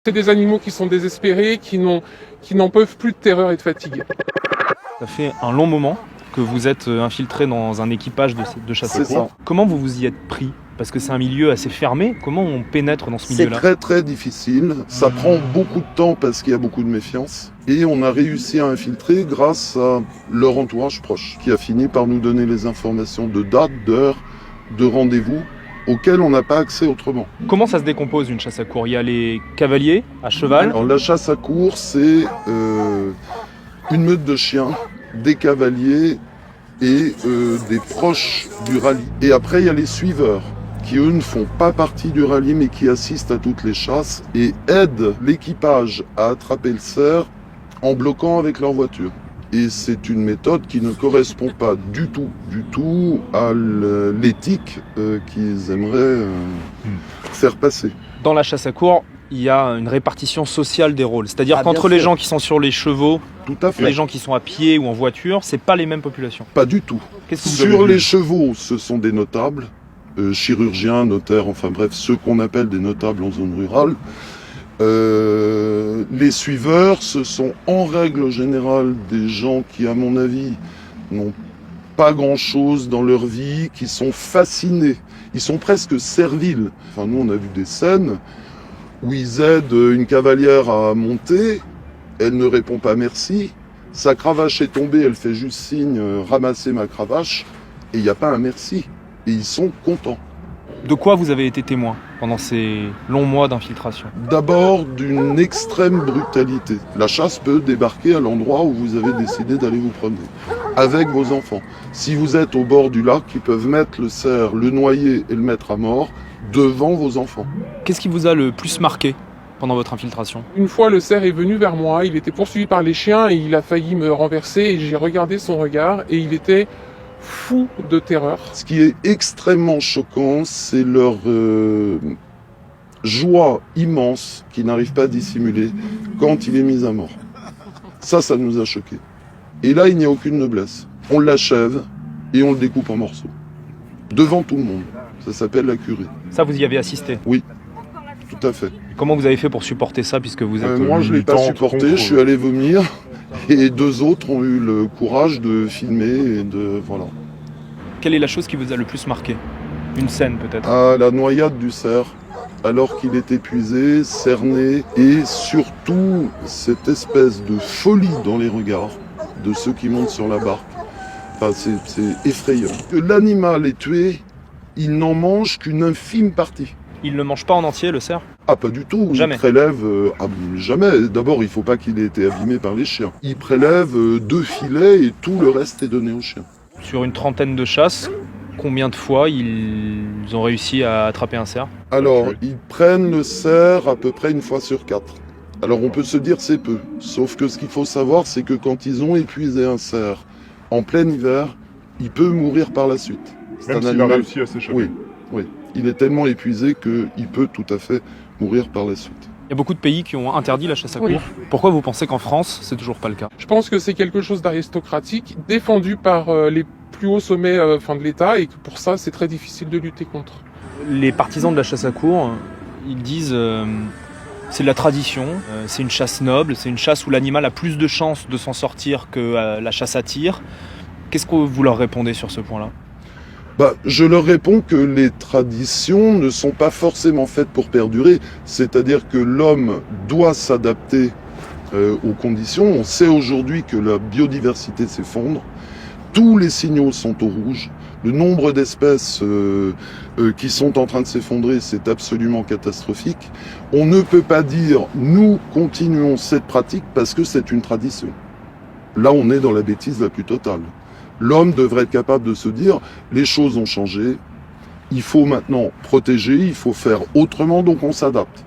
C'est des animaux qui sont désespérés, qui n'en peuvent plus de terreur et de fatigue. Ça fait un long moment que vous êtes infiltré dans un équipage de chasse à C'est courre. ça. Comment vous vous y êtes pris? Parce que c'est un milieu assez fermé. Comment on pénètre dans ce C'est milieu-là? très très difficile. Ça prend beaucoup de temps parce qu'il y a beaucoup de méfiance. Et on a réussi à infiltrer grâce à leur entourage proche, qui a fini par nous donner les informations de date, d'heure, de rendez-vous, auxquels on n'a pas accès autrement. Comment ça se décompose une chasse à courre? Il y a les cavaliers à cheval. Alors la chasse à courre, c'est une meute de chiens, des cavaliers et des proches du rallye. Et après, il y a les suiveurs, qui eux ne font pas partie du rallye mais qui assistent à toutes les chasses et aident l'équipage à attraper le cerf en bloquant avec leur voiture. Et c'est une méthode qui ne correspond pas du tout à l'éthique qu'ils aimeraient faire passer. Dans la chasse à courre, il y a une répartition sociale des rôles. C'est-à-dire Ah, qu'entre bien les sûr. gens qui sont sur les chevaux, Tout à fait. les gens qui sont à pied ou en voiture, c'est pas les mêmes populations. Pas du tout. Qu'est-ce que vous avez Sur vu? les chevaux, ce sont des notables, chirurgiens, notaires, enfin bref, ceux qu'on appelle des notables en zone rurale. Les suiveurs, ce sont en règle générale des gens qui, à mon avis, n'ont pas grand-chose dans leur vie, qui sont fascinés. Ils sont presque serviles. Enfin, nous, on a vu des scènes où ils aident une cavalière à monter, elle ne répond pas merci, sa cravache est tombée, elle fait juste signe ramasser ma cravache, et il n'y a pas un merci. Et ils sont contents. De quoi vous avez été témoin pendant ces longs mois d'infiltration? D'abord, d'une extrême brutalité. La chasse peut débarquer à l'endroit où vous avez décidé d'aller vous promener, avec vos enfants. Si vous êtes au bord du lac, ils peuvent mettre le cerf, le noyer et le mettre à mort devant vos enfants. Qu'est-ce qui vous a le plus marqué pendant votre infiltration? Une fois, le cerf est venu vers moi, il était poursuivi par les chiens et il a failli me renverser et j'ai regardé son regard et il était fou de terreur. Ce qui est extrêmement choquant, c'est leur joie immense qu'ils n'arrivent pas à dissimuler quand il est mis à mort. Ça nous a choqués. Et là, il n'y a aucune noblesse. On l'achève et on le découpe en morceaux. Devant tout le monde. Ça s'appelle la curée. Ça, vous y avez assisté. Tout à fait. Comment vous avez fait pour supporter ça puisque vous êtes Moi, je ne l'ai pas militante supporté, contre- je suis allé vomir. Et deux autres ont eu le courage de filmer et de... Voilà. Quelle est la chose qui vous a le plus marqué? Une scène peut-être? À la noyade du cerf, alors qu'il est épuisé, cerné, et surtout cette espèce de folie dans les regards de ceux qui montent sur la barque. Enfin, c'est effrayant. Que l'animal est tué, il n'en mange qu'une infime partie. Il ne mange pas en entier, le cerf? Ah, pas du tout. Jamais. Il prélève... jamais. D'abord, il ne faut pas qu'il ait été abîmé par les chiens. Il prélève 2 filets et tout le reste est donné aux chiens. Sur une trentaine de chasses, combien de fois ils ont réussi à attraper un cerf? Alors, ils prennent le cerf à peu près 1 fois sur 4. Alors, on peut se dire c'est peu. Sauf que ce qu'il faut savoir, c'est que quand ils ont épuisé un cerf en plein hiver, il peut mourir par la suite. C'est Même un s'il a animal... réussi à s'échapper. Oui. Il est tellement épuisé qu'il peut tout à fait mourir par la suite. Il y a beaucoup de pays qui ont interdit la chasse à courre. Oui. Pourquoi vous pensez qu'en France, c'est toujours pas le cas? Je pense que c'est quelque chose d'aristocratique, défendu par les plus hauts sommets de l'État et que pour ça, c'est très difficile de lutter contre. Les partisans de la chasse à courre, ils disent c'est de la tradition, c'est une chasse noble, c'est une chasse où l'animal a plus de chances de s'en sortir que la chasse à tir. Qu'est-ce que vous leur répondez sur ce point-là? Je leur réponds que les traditions ne sont pas forcément faites pour perdurer. C'est-à-dire que l'homme doit s'adapter aux conditions. On sait aujourd'hui que la biodiversité s'effondre. Tous les signaux sont au rouge. Le nombre d'espèces qui sont en train de s'effondrer, c'est absolument catastrophique. On ne peut pas dire « nous continuons cette pratique parce que c'est une tradition ». Là, on est dans la bêtise la plus totale. L'homme devrait être capable de se dire « les choses ont changé, il faut maintenant protéger, il faut faire autrement, donc on s'adapte ».